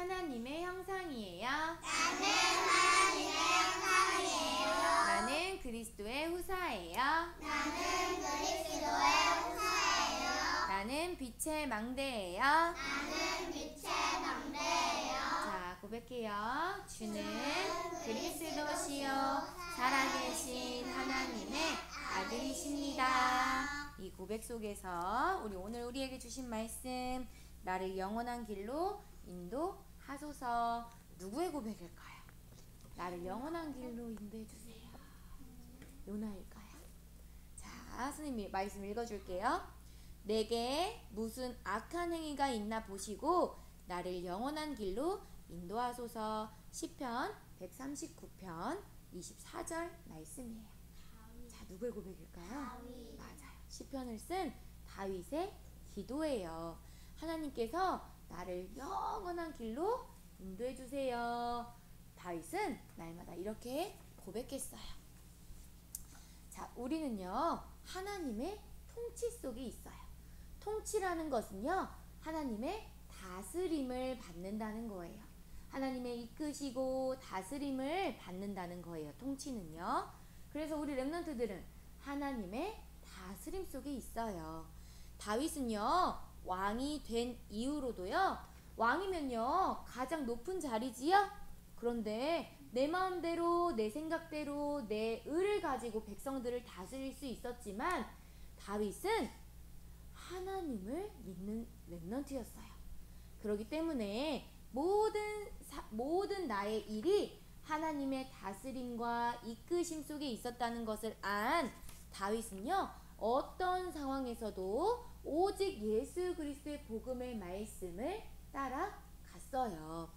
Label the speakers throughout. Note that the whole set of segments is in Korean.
Speaker 1: 하나님의 형상이에요.
Speaker 2: 나는 하나님의 형상이에요.
Speaker 1: 나는 그리스도의 후사예요.
Speaker 2: 나는 그리스도의 후사예요.
Speaker 1: 나는 빛의 망대예요.
Speaker 2: 나는 빛의 망대예요.
Speaker 1: 자, 고백해요. 주는 그리스도시요 살아계신 하나님의 아들이십니다. 이 고백 속에서 오늘 우리에게 주신 말씀, 나를 영원한 길로 인도하소서. 누구의 고백일까요? 나를 영원한 길로 인도해 주세요. 요나일까요? 자, 선생님이 말씀 읽어줄게요. 내게 무슨 악한 행위가 있나 보시고 나를 영원한 길로 인도하소서. 시편 139편 24절 말씀이에요. 자, 누구의 고백일까요?
Speaker 2: 다윗.
Speaker 1: 맞아요. 시편을 쓴 다윗의 기도예요. 하나님께서 나를 영원한 길로 인도해 주세요. 다윗은 날마다 이렇게 고백했어요. 자, 우리는요 하나님의 통치 속에 있어요. 통치라는 것은요 하나님의 다스림을 받는다는 거예요. 하나님의 이끄시고 다스림을 받는다는 거예요. 통치는요. 그래서 우리 렘넌트들은 하나님의 다스림 속에 있어요. 다윗은요 왕이 된 이후로도요, 왕이면요 가장 높은 자리지요. 그런데 내 마음대로 내 생각대로 내 의를 가지고 백성들을 다스릴 수 있었지만 다윗은 하나님을 믿는 렘넌트였어요. 그렇기 때문에 모든 나의 일이 하나님의 다스림과 이끄심 속에 있었다는 것을 안 다윗은요 어떤 상황에서도 오직 예수 그리스도의 복음의 말씀을 따라갔어요.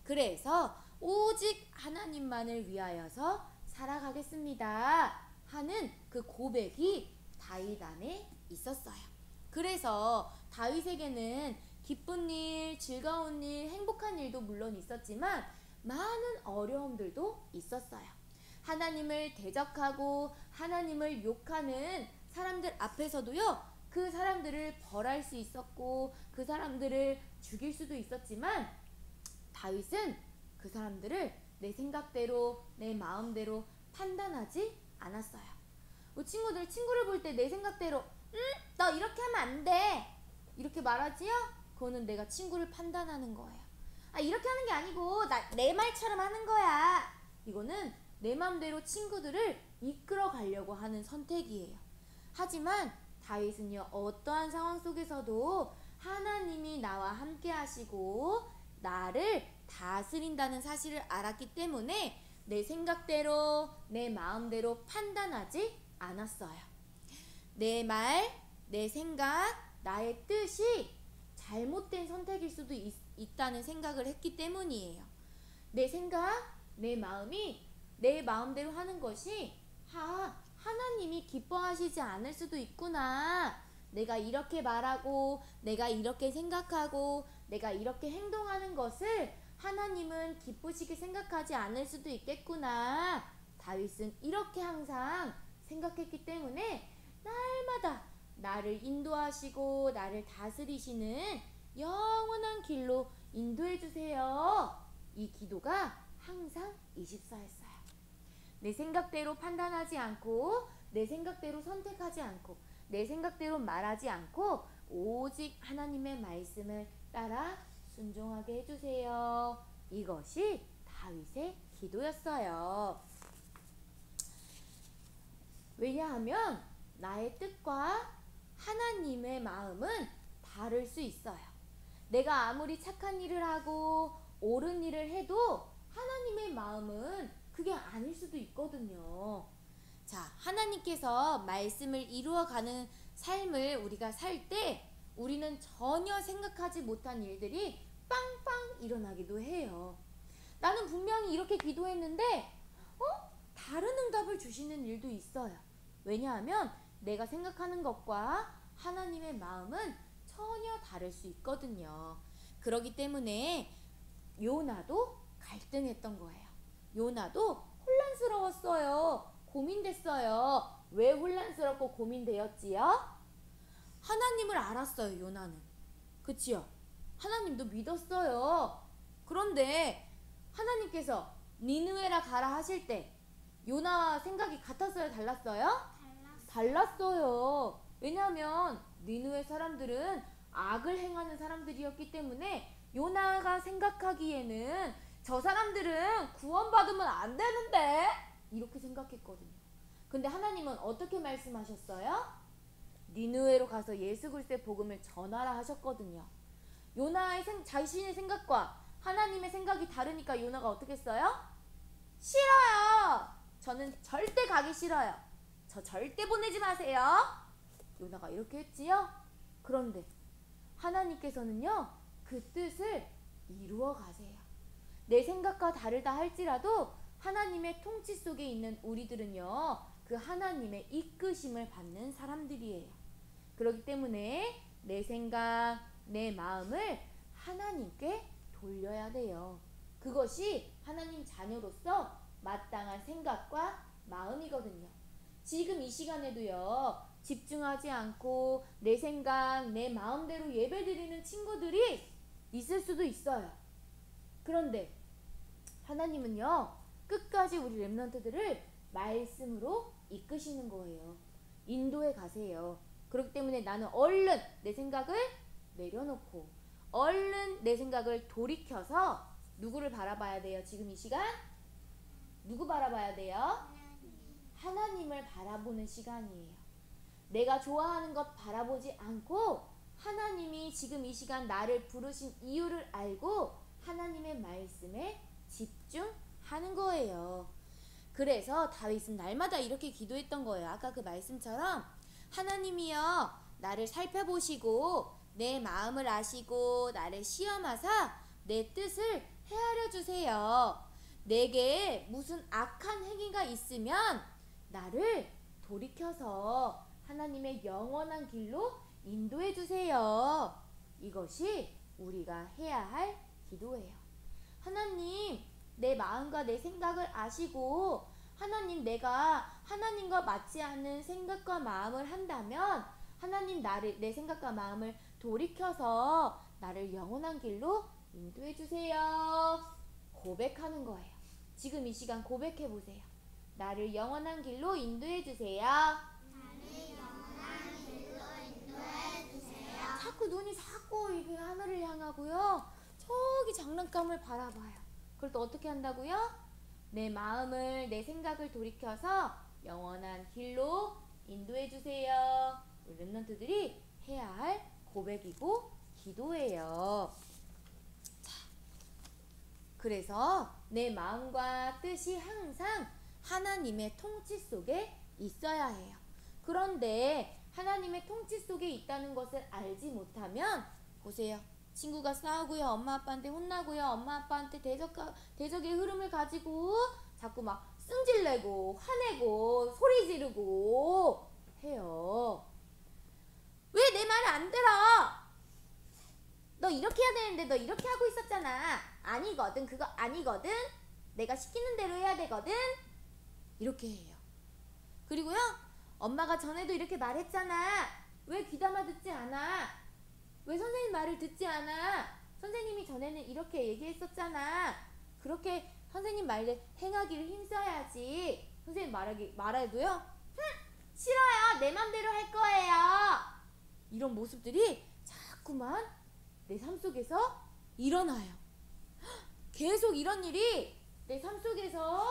Speaker 1: 그래서 오직 하나님만을 위하여서 살아가겠습니다 하는 그 고백이 다윗 안에 있었어요. 그래서 다윗에게는 기쁜 일, 즐거운 일, 행복한 일도 물론 있었지만 많은 어려움들도 있었어요. 하나님을 대적하고 하나님을 욕하는 사람들 앞에서도요 그 사람들을 벌할 수 있었고 그 사람들을 죽일 수도 있었지만 다윗은 그 사람들을 내 생각대로 내 마음대로 판단하지 않았어요. 친구를 볼 때 내 생각대로 너 이렇게 하면 안 돼 이렇게 말하지요? 그거는 내가 친구를 판단하는 거예요. 이렇게 하는 게 아니고 내 말처럼 하는 거야. 이거는 내 마음대로 친구들을 이끌어 가려고 하는 선택이에요. 하지만 다윗은요 어떠한 상황 속에서도 하나님이 나와 함께 하시고 나를 다스린다는 사실을 알았기 때문에 내 생각대로 내 마음대로 판단하지 않았어요. 내 말, 내 생각, 나의 뜻이 잘못된 선택일 수도 있다는 생각을 했기 때문이에요. 내 생각, 내 마음이 내 마음대로 하는 것이 하나님이 기뻐하시지 않을 수도 있구나. 내가 이렇게 말하고 내가 이렇게 생각하고 내가 이렇게 행동하는 것을 하나님은 기쁘시게 생각하지 않을 수도 있겠구나. 다윗은 이렇게 항상 생각했기 때문에 날마다 나를 인도하시고 나를 다스리시는 영원한 길로 인도해 주세요. 이 기도가 항상 24였어요. 내 생각대로 판단하지 않고 내 생각대로 선택하지 않고 내 생각대로 말하지 않고 오직 하나님의 말씀을 따라 순종하게 해주세요. 이것이 다윗의 기도였어요. 왜냐하면 나의 뜻과 하나님의 마음은 다를 수 있어요. 내가 아무리 착한 일을 하고 옳은 일을 해도 하나님의 마음은 그게 아닐 수도 있거든요. 자, 하나님께서 말씀을 이루어가는 삶을 우리가 살 때 우리는 전혀 생각하지 못한 일들이 빵빵 일어나기도 해요. 나는 분명히 이렇게 기도했는데 다른 응답을 주시는 일도 있어요. 왜냐하면 내가 생각하는 것과 하나님의 마음은 전혀 다를 수 있거든요. 그렇기 때문에 요나도 갈등했던 거예요. 요나도 혼란스러웠어요. 고민됐어요. 왜 혼란스럽고 고민되었지요? 하나님을 알았어요. 요나는. 그치요? 하나님도 믿었어요. 그런데 하나님께서 니느웨라 가라 하실 때 요나와 생각이 같았어요? 달랐어요? 달랐어요. 왜냐하면 니느웨 사람들은 악을 행하는 사람들이었기 때문에 요나가 생각하기에는 저 사람들은 구원받으면 안 되는데 이렇게 생각했거든요. 근데 하나님은 어떻게 말씀하셨어요? 니느웨로 가서 예수 그리스도의 복음을 전하라 하셨거든요. 요나의 자신의 생각과 하나님의 생각이 다르니까 요나가 어떻게 했어요? 싫어요. 저는 절대 가기 싫어요. 저 절대 보내지 마세요. 요나가 이렇게 했지요. 그런데 하나님께서는요, 그 뜻을 이루어 가세요. 내 생각과 다르다 할지라도 하나님의 통치 속에 있는 우리들은요, 그 하나님의 이끄심을 받는 사람들이에요. 그렇기 때문에 내 생각, 내 마음을 하나님께 돌려야 돼요. 그것이 하나님 자녀로서 마땅한 생각과 마음이거든요. 지금 이 시간에도요, 집중하지 않고 내 생각, 내 마음대로 예배드리는 친구들이 있을 수도 있어요. 그런데 하나님은요, 끝까지 우리 렘넌트들을 말씀으로 이끄시는 거예요. 인도해 가세요. 그렇기 때문에 나는 얼른 내 생각을 내려놓고 얼른 내 생각을 돌이켜서 누구를 바라봐야 돼요? 지금 이 시간? 누구 바라봐야 돼요? 하나님을 바라보는 시간이에요. 내가 좋아하는 것 바라보지 않고 하나님이 지금 이 시간 나를 부르신 이유를 알고 하나님의 말씀에 집중하는 거예요. 그래서 다윗은 날마다 이렇게 기도했던 거예요. 아까 그 말씀처럼 하나님이여 나를 살펴보시고 내 마음을 아시고 나를 시험하사 내 뜻을 헤아려 주세요. 내게 무슨 악한 행위가 있으면 나를 돌이켜서 하나님의 영원한 길로 인도해 주세요. 이것이 우리가 해야 할 기도예요. 하나님, 내 마음과 내 생각을 아시고 하나님, 내가 하나님과 맞지 않는 생각과 마음을 한다면 하나님, 내 생각과 마음을 돌이켜서 나를 영원한 길로 인도해 주세요. 고백하는 거예요. 지금 이 시간 고백해 보세요. 나를 영원한 길로 인도해 주세요.
Speaker 2: 나를 영원한 길로 인도해 주세요.
Speaker 1: 자꾸 눈이 자꾸 이게 하늘을 향하고요. 저기 장난감을 바라봐요. 그럴 때 어떻게 한다고요? 내 마음을, 내 생각을 돌이켜서 영원한 길로 인도해 주세요. 우리 렘넌트들이 해야 할 고백이고 기도예요. 자, 그래서 내 마음과 뜻이 항상 하나님의 통치 속에 있어야 해요. 그런데 하나님의 통치 속에 있다는 것을 알지 못하면 보세요. 친구가 싸우고요. 엄마 아빠한테 혼나고요. 엄마 아빠한테 대적의 흐름을 가지고 자꾸 막 승질내고 화내고 소리 지르고 해요. 왜 내 말을 안 들어? 너 이렇게 해야 되는데 너 이렇게 하고 있었잖아. 아니거든. 그거 아니거든. 내가 시키는 대로 해야 되거든. 이렇게 해요. 그리고요. 엄마가 전에도 이렇게 말했잖아. 왜 귀담아 듣지 않아? 왜 선생님 말을 듣지 않아? 선생님이 전에는 이렇게 얘기했었잖아. 그렇게 선생님 말을 행하기를 힘써야지. 선생님 말해도요. 싫어요. 내 맘대로 할 거예요. 이런 모습들이 자꾸만 내 삶 속에서 일어나요. 계속 이런 일이 내 삶 속에서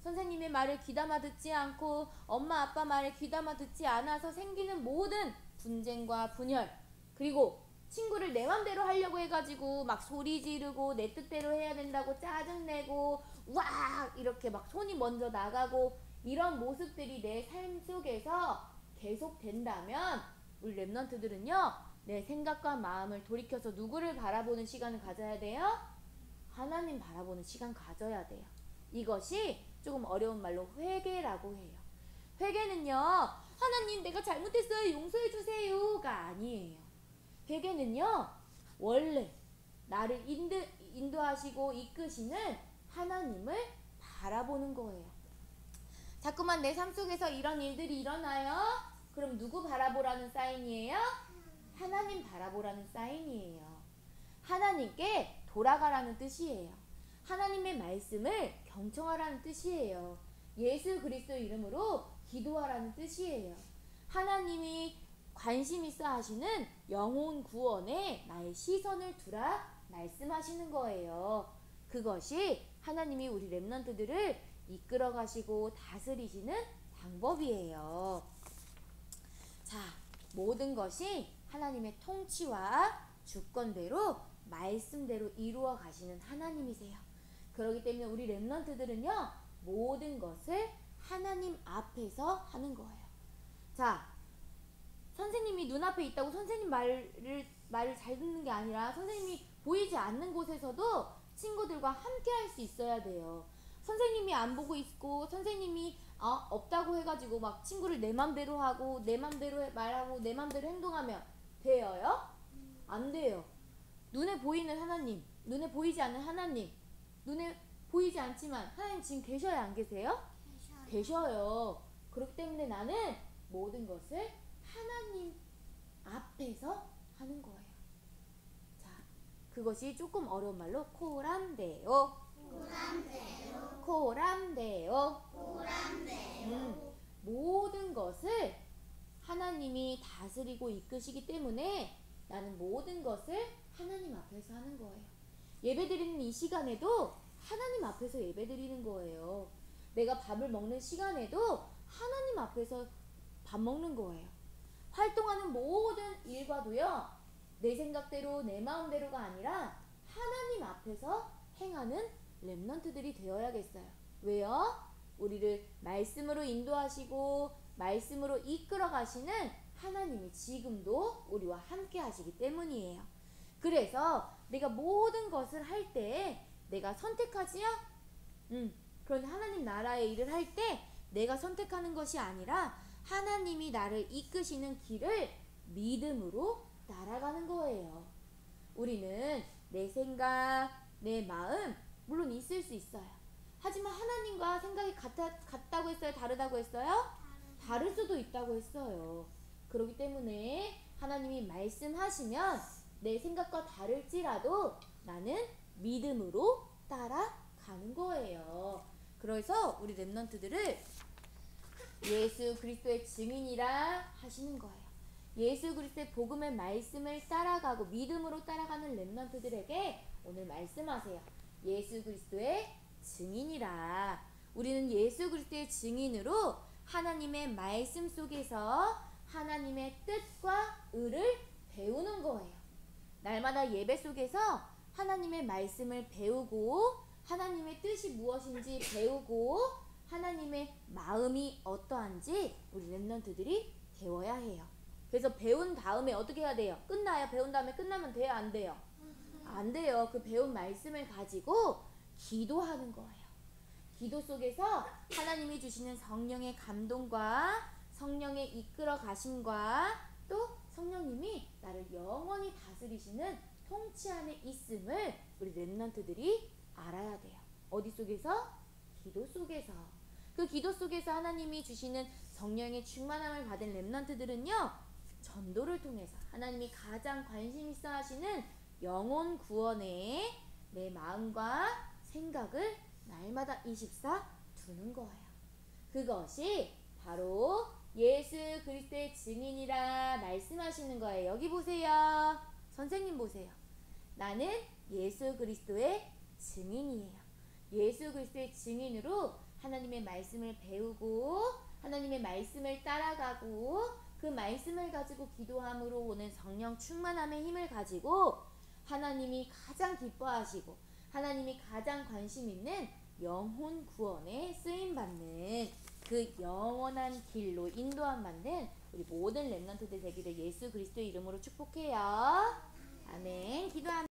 Speaker 1: 선생님의 말을 귀담아 듣지 않고 엄마 아빠 말을 귀담아 듣지 않아서 생기는 모든 분쟁과 분열, 그리고 친구를 내 맘대로 하려고 해가지고 막 소리 지르고 내 뜻대로 해야 된다고 짜증내고 와 이렇게 막 손이 먼저 나가고 이런 모습들이 내 삶 속에서 계속 된다면 우리 렘넌트들은요, 내 생각과 마음을 돌이켜서 누구를 바라보는 시간을 가져야 돼요? 하나님 바라보는 시간 가져야 돼요. 이것이 조금 어려운 말로 회개라고 해요. 회개는요, 하나님 내가 잘못했어요 용서해 주세요가 아니에요. 회개는요, 원래 나를 인도하시고 이끄시는 하나님을 바라보는 거예요. 자꾸만 내 삶 속에서 이런 일들이 일어나요. 그럼 누구 바라보라는 사인이에요? 하나님 바라보라는 사인이에요. 하나님께 돌아가라는 뜻이에요. 하나님의 말씀을 경청하라는 뜻이에요. 예수 그리스도 이름으로 기도하라는 뜻이에요. 하나님이 관심 있어 하시는 영혼 구원에 나의 시선을 두라 말씀하시는 거예요. 그것이 하나님이 우리 렘넌트들을 이끌어 가시고 다스리시는 방법이에요. 자, 모든 것이 하나님의 통치와 주권대로 말씀대로 이루어 가시는 하나님이세요. 그렇기 때문에 우리 렘넌트들은요, 모든 것을 하나님 앞에서 하는 거예요. 자, 선생님이 눈앞에 있다고 선생님 말을 잘 듣는 게 아니라 선생님이 보이지 않는 곳에서도 친구들과 함께 할 수 있어야 돼요. 선생님이 안 보고 있고 선생님이 없다고 해가지고 막 친구를 내 맘대로 하고 내 맘대로 말하고 내 맘대로 행동하면 돼요? 안 돼요. 눈에 보이는 하나님, 눈에 보이지 않는 하나님, 눈에 보이지 않지만 하나님 지금 계셔야 안 계세요? 계셔요. 그렇기 때문에 나는 모든 것을 하나님 앞에서 하는 거예요. 자, 그것이 조금 어려운 말로 코람데오. 코람데오. 모든 것을 하나님이 다스리고 이끄시기 때문에 나는 모든 것을 하나님 앞에서 하는 거예요. 예배드리는 이 시간에도 하나님 앞에서 예배드리는 거예요. 내가 밥을 먹는 시간에도 하나님 앞에서 밥 먹는 거예요. 활동하는 모든 일과도요, 내 생각대로 내 마음대로가 아니라 하나님 앞에서 행하는 렘넌트들이 되어야겠어요. 왜요? 우리를 말씀으로 인도하시고 말씀으로 이끌어 가시는 하나님이 지금도 우리와 함께 하시기 때문이에요. 그래서 내가 모든 것을 할 때 내가 선택하지요? 그런데 하나님 나라의 일을 할 때 내가 선택하는 것이 아니라 하나님이 나를 이끄시는 길을 믿음으로 따라가는 거예요. 우리는 내 생각, 내 마음 물론 있을 수 있어요. 하지만 하나님과 생각이 같다고 했어요? 다르다고 했어요? 다를 수도 있다고 했어요. 그렇기 때문에 하나님이 말씀하시면 내 생각과 다를지라도 나는 믿음으로 따라가는 거예요. 그래서 우리 렘넌트들을 예수 그리스도의 증인이라 하시는 거예요. 예수 그리스도의 복음의 말씀을 따라가고 믿음으로 따라가는 렘넌트들에게 오늘 말씀하세요. 예수 그리스도의 증인이라. 우리는 예수 그리스도의 증인으로 하나님의 말씀 속에서 하나님의 뜻과 의를 배우는 거예요. 날마다 예배 속에서 하나님의 말씀을 배우고 하나님의 뜻이 무엇인지 배우고 하나님의 마음이 어떠한지 우리 렘넌트들이 배워야 해요. 그래서 배운 다음에 어떻게 해야 돼요? 끝나요? 배운 다음에 끝나면 돼요? 안 돼요? 안 돼요. 그 배운 말씀을 가지고 기도하는 거예요. 기도 속에서 하나님이 주시는 성령의 감동과 성령의 이끌어 가심과 또 성령님이 나를 영원히 다스리시는 통치 안에 있음을 우리 렘넌트들이 알아야 돼요. 어디 속에서? 기도 속에서. 그 기도 속에서 하나님이 주시는 성령의 충만함을 받은 렘넌트들은요, 전도를 통해서 하나님이 가장 관심 있어 하시는 영혼 구원에 내 마음과 생각을 날마다 24 두는 거예요. 그것이 바로 예수 그리스도의 증인이라 말씀하시는 거예요. 여기 보세요. 선생님 보세요. 나는 예수 그리스도의 증인이에요. 예수 그리스도의 증인으로 하나님의 말씀을 배우고 하나님의 말씀을 따라가고 그 말씀을 가지고 기도함으로 오는 성령 충만함의 힘을 가지고 하나님이 가장 기뻐하시고 하나님이 가장 관심 있는 영혼 구원에 쓰임받는 그 영원한 길로 인도함 받는 우리 모든 렘넌트들 되기를 예수 그리스도의 이름으로 축복해요. 아멘. 기도합니다.